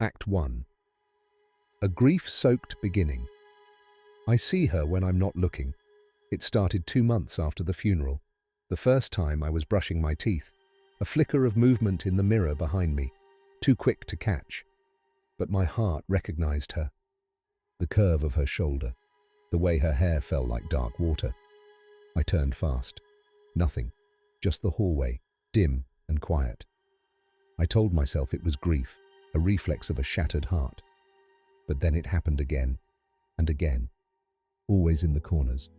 Act 1. A grief-soaked beginning. I see her when I'm not looking. It started 2 months after the funeral. The first time I was brushing my teeth. A flicker of movement in the mirror behind me, too quick to catch. But my heart recognized her. The curve of her shoulder, the way her hair fell like dark water. I turned fast. Nothing, just the hallway, dim and quiet. I told myself it was grief, a reflex of a shattered heart. But then it happened again and again. Always in the corners,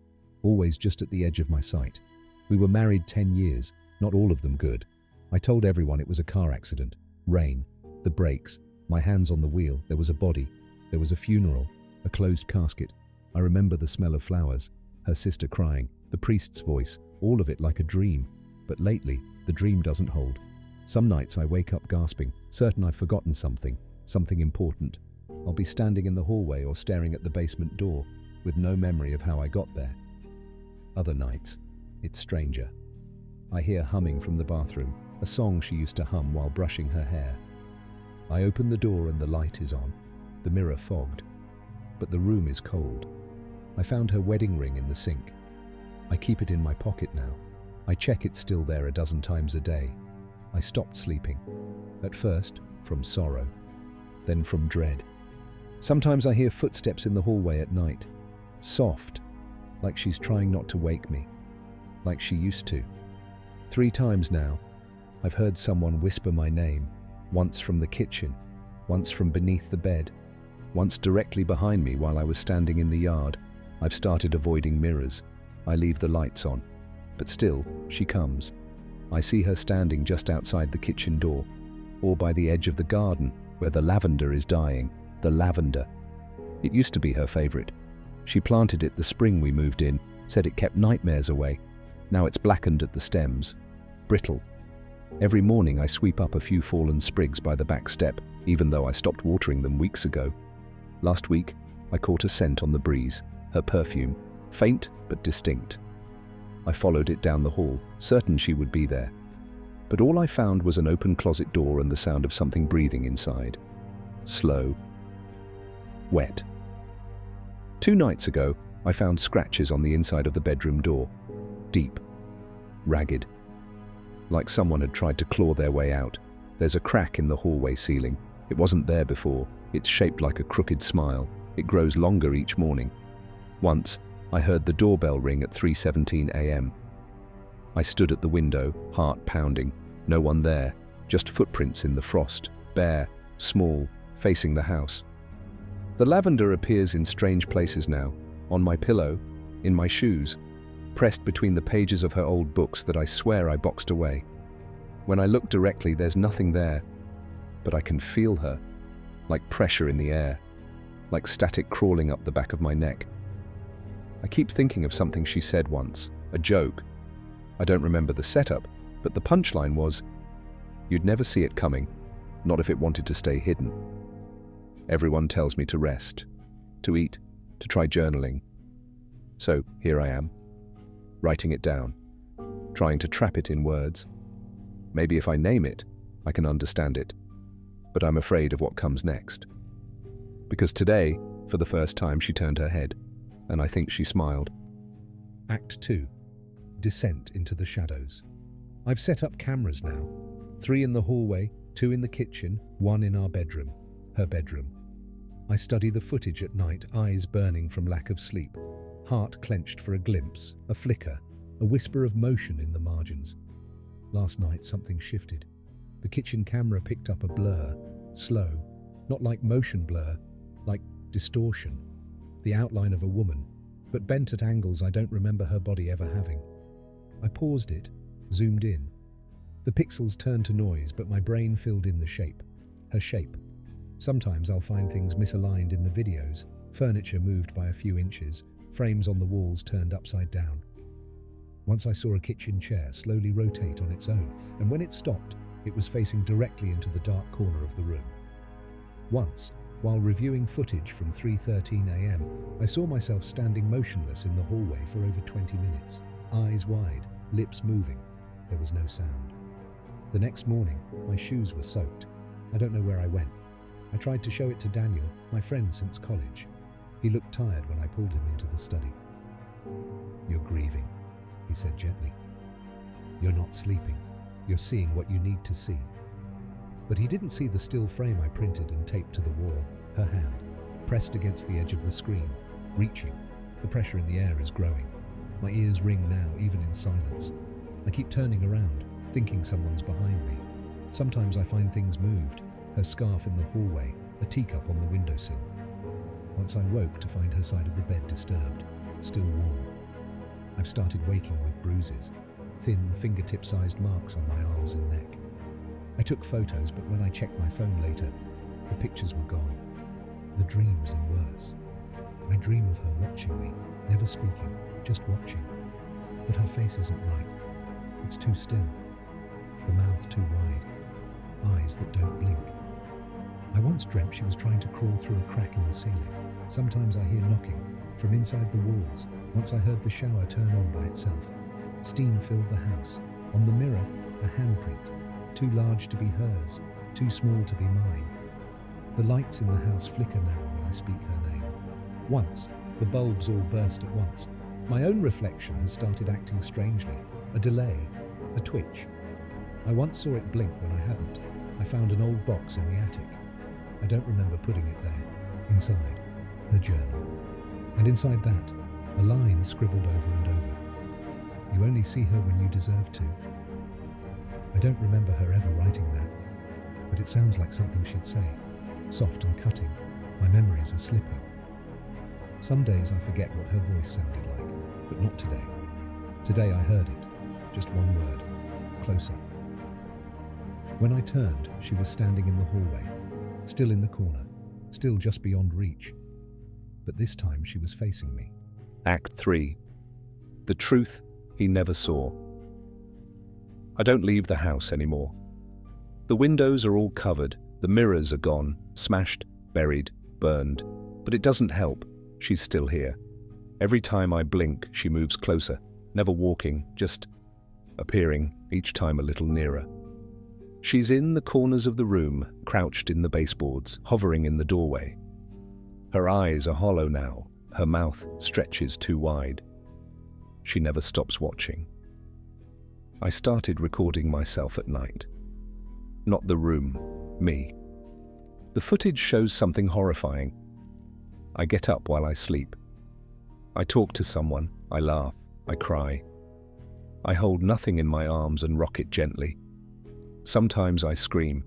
always just at the edge of my sight. We were married 10 years, not all of them good. I told everyone it was a car accident. Rain, the brakes, my hands on the wheel, there was a body. There was a funeral, a closed casket. I remember the smell of flowers, her sister crying, the priest's voice, all of it like a dream. But lately, the dream doesn't hold. Some nights I wake up gasping, certain I've forgotten something important. I'll be standing in the hallway or staring at the basement door, with no memory of how I got there. Other nights, it's stranger. I hear humming from the bathroom, a song she used to hum while brushing her hair. I open the door and the light is on, the mirror fogged, but the room is cold. I found her wedding ring in the sink. I keep it in my pocket now. I check it's still there a dozen times a day. I stopped sleeping. At first, from sorrow, then from dread. Sometimes I hear footsteps in the hallway at night, soft, like she's trying not to wake me, like she used to. 3 times now, I've heard someone whisper my name, once from the kitchen, once from beneath the bed, once directly behind me while I was standing in the yard. I've started avoiding mirrors. I leave the lights on, but still, she comes. I see her standing just outside the kitchen door, or by the edge of the garden where the lavender is dying. The lavender. It used to be her favorite. She planted it the spring we moved in, said it kept nightmares away. Now it's blackened at the stems, brittle. Every morning I sweep up a few fallen sprigs by the back step, even though I stopped watering them weeks ago. Last week, I caught a scent on the breeze, her perfume, faint but distinct. I followed it down the hall, certain she would be there. But all I found was an open closet door and the sound of something breathing inside. Slow. Wet. 2 nights ago, I found scratches on the inside of the bedroom door. Deep. Ragged. Like someone had tried to claw their way out. There's a crack in the hallway ceiling. It wasn't there before. It's shaped like a crooked smile. It grows longer each morning. Once, I heard the doorbell ring at 3:17 a.m. I stood at the window, heart pounding. No one there, just footprints in the frost, bare, small, facing the house. The lavender appears in strange places now, on my pillow, in my shoes, pressed between the pages of her old books that I swear I boxed away. When I look directly, there's nothing there, but I can feel her, like pressure in the air, like static crawling up the back of my neck. I keep thinking of something she said once, a joke. I don't remember the setup, but the punchline was, "You'd never see it coming, not if it wanted to stay hidden." Everyone tells me to rest, to eat, to try journaling. So here I am, writing it down, trying to trap it in words. Maybe if I name it, I can understand it. But I'm afraid of what comes next. Because today, for the first time, she turned her head, and I think she smiled. Act 2. Descent into the shadows. I've set up cameras now. 3 in the hallway, 2 in the kitchen, 1 in our bedroom, her bedroom. I study the footage at night, eyes burning from lack of sleep, heart clenched for a glimpse, a flicker, a whisper of motion in the margins. Last night something shifted. The kitchen camera picked up a blur, slow, not like motion blur, like distortion. The outline of a woman, but bent at angles I don't remember her body ever having. I paused it, zoomed in. The pixels turned to noise, but my brain filled in the shape, her shape. Sometimes I'll find things misaligned in the videos, furniture moved by a few inches, frames on the walls turned upside down. Once I saw a kitchen chair slowly rotate on its own, and when it stopped, it was facing directly into the dark corner of the room. Once, while reviewing footage from 3:13 a.m., I saw myself standing motionless in the hallway for over 20 minutes, eyes wide, lips moving. There was no sound. The next morning, my shoes were soaked. I don't know where I went. I tried to show it to Daniel, my friend since college. He looked tired when I pulled him into the study. "You're grieving," he said gently. "You're not sleeping. You're seeing what you need to see." But he didn't see the still frame I printed and taped to the wall, her hand, pressed against the edge of the screen, reaching. The pressure in the air is growing. My ears ring now, even in silence. I keep turning around, thinking someone's behind me. Sometimes I find things moved, her scarf in the hallway, a teacup on the windowsill. Once I woke to find her side of the bed disturbed, still warm. I've started waking with bruises, thin fingertip-sized marks on my arms and neck. I took photos, but when I checked my phone later, the pictures were gone. The dreams are worse. I dream of her watching me, never speaking, just watching. But her face isn't right. It's too still. The mouth too wide. Eyes that don't blink. I once dreamt she was trying to crawl through a crack in the ceiling. Sometimes I hear knocking from inside the walls. Once I heard the shower turn on by itself. Steam filled the house. On the mirror, a handprint. Too large to be hers, too small to be mine. The lights in the house flicker now when I speak her name. Once, the bulbs all burst at once. My own reflection has started acting strangely. A delay, a twitch. I once saw it blink when I hadn't. I found an old box in the attic. I don't remember putting it there. Inside, her journal. And inside that, a line scribbled over and over. "You only see her when you deserve to." I don't remember her ever writing that, but it sounds like something she'd say. Soft and cutting. My memories are slipping. Some days I forget what her voice sounded like, but not today. Today I heard it. Just one word. Closer. When I turned, she was standing in the hallway, still in the corner, still just beyond reach. But this time she was facing me. Act 3. The truth he never saw. I don't leave the house anymore. The windows are all covered, the mirrors are gone, smashed, buried, burned. But it doesn't help. She's still here. Every time I blink, she moves closer, never walking, just appearing, each time a little nearer. She's in the corners of the room, crouched in the baseboards, hovering in the doorway. Her eyes are hollow now, her mouth stretches too wide. She never stops watching. I started recording myself at night. Not the room, me. The footage shows something horrifying. I get up while I sleep. I talk to someone, I laugh, I cry. I hold nothing in my arms and rock it gently. Sometimes I scream.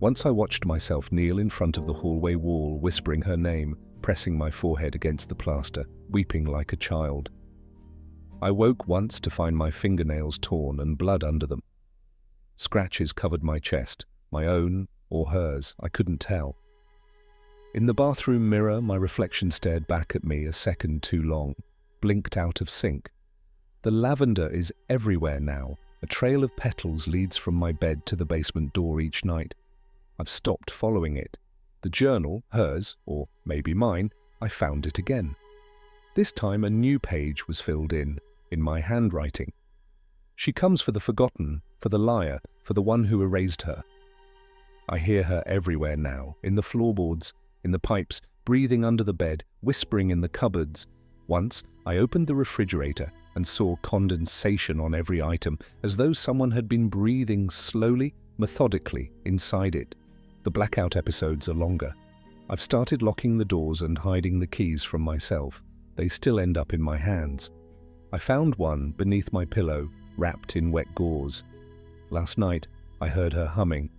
Once I watched myself kneel in front of the hallway wall, whispering her name, pressing my forehead against the plaster, weeping like a child. I woke once to find my fingernails torn and blood under them. Scratches covered my chest, my own or hers, I couldn't tell. In the bathroom mirror, my reflection stared back at me a second too long, blinked out of sync. The lavender is everywhere now. A trail of petals leads from my bed to the basement door each night. I've stopped following it. The journal, hers, or maybe mine, I found it again. This time a new page was filled in my handwriting. She comes for the forgotten, for the liar, for the one who erased her. I hear her everywhere now, in the floorboards, in the pipes, breathing under the bed, whispering in the cupboards. Once, I opened the refrigerator and saw condensation on every item, as though someone had been breathing slowly, methodically, inside it. The blackout episodes are longer. I've started locking the doors and hiding the keys from myself. They still end up in my hands. I found one beneath my pillow, wrapped in wet gauze. Last night, I heard her humming.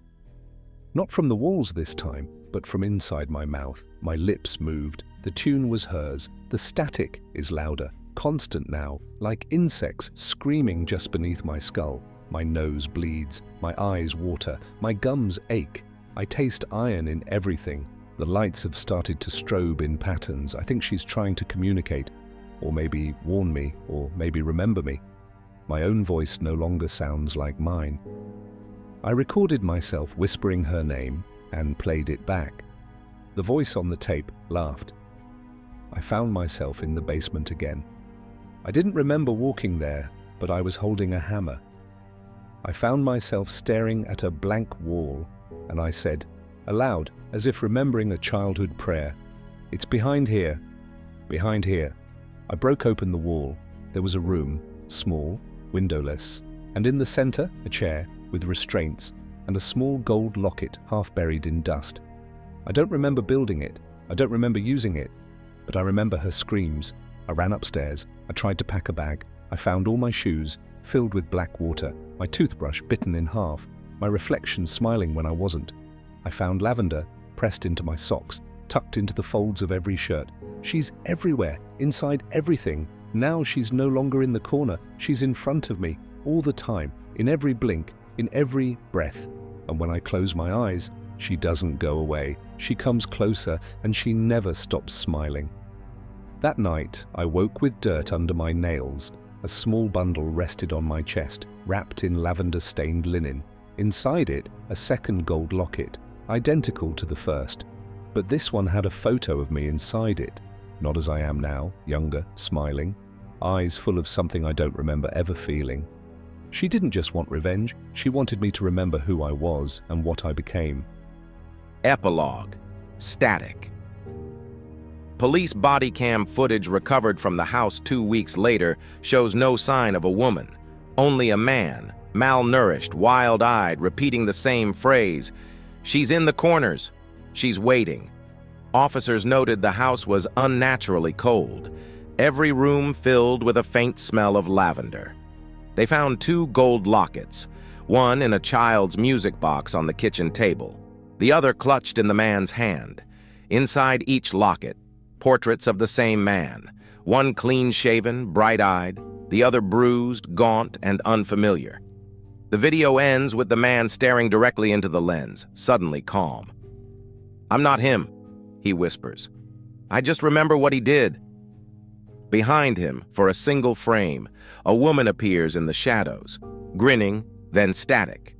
Not from the walls this time, but from inside my mouth. My lips moved. The tune was hers. The static is louder, constant now, like insects screaming just beneath my skull. My nose bleeds. My eyes water. My gums ache. I taste iron in everything. The lights have started to strobe in patterns. I think she's trying to communicate, or maybe warn me, or maybe remember me. My own voice no longer sounds like mine. I recorded myself whispering her name and played it back. The voice on the tape laughed. I found myself in the basement again. I didn't remember walking there, but I was holding a hammer. I found myself staring at a blank wall, and I said, aloud, as if remembering a childhood prayer. "It's behind here. Behind here." I broke open the wall. There was a room, small, windowless, and in the center, a chair with restraints and a small gold locket half buried in dust. I don't remember building it. I don't remember using it. But I remember her screams. I ran upstairs. I tried to pack a bag. I found all my shoes filled with black water, my toothbrush bitten in half, my reflection smiling when I wasn't. I found lavender pressed into my socks, tucked into the folds of every shirt. She's everywhere, inside everything. Now she's no longer in the corner. She's in front of me, all the time, in every blink, in every breath. And when I close my eyes, she doesn't go away. She comes closer, and she never stops smiling. That night, I woke with dirt under my nails. A small bundle rested on my chest, wrapped in lavender-stained linen. Inside it, a second gold locket, identical to the first. But this one had a photo of me inside it, not as I am now, younger, smiling, eyes full of something I don't remember ever feeling. She didn't just want revenge, she wanted me to remember who I was and what I became. Epilogue. Static. Police body cam footage recovered from the house 2 weeks later shows no sign of a woman, only a man, malnourished, wild-eyed, repeating the same phrase. "She's in the corners. She's waiting." Officers noted the house was unnaturally cold, every room filled with a faint smell of lavender. They found 2 gold lockets, one in a child's music box on the kitchen table, the other clutched in the man's hand. Inside each locket, portraits of the same man, one clean-shaven, bright-eyed, the other bruised, gaunt, and unfamiliar. The video ends with the man staring directly into the lens, suddenly calm. "I'm not him," he whispers. "I just remember what he did." Behind him, for a single frame, a woman appears in the shadows, grinning, then static.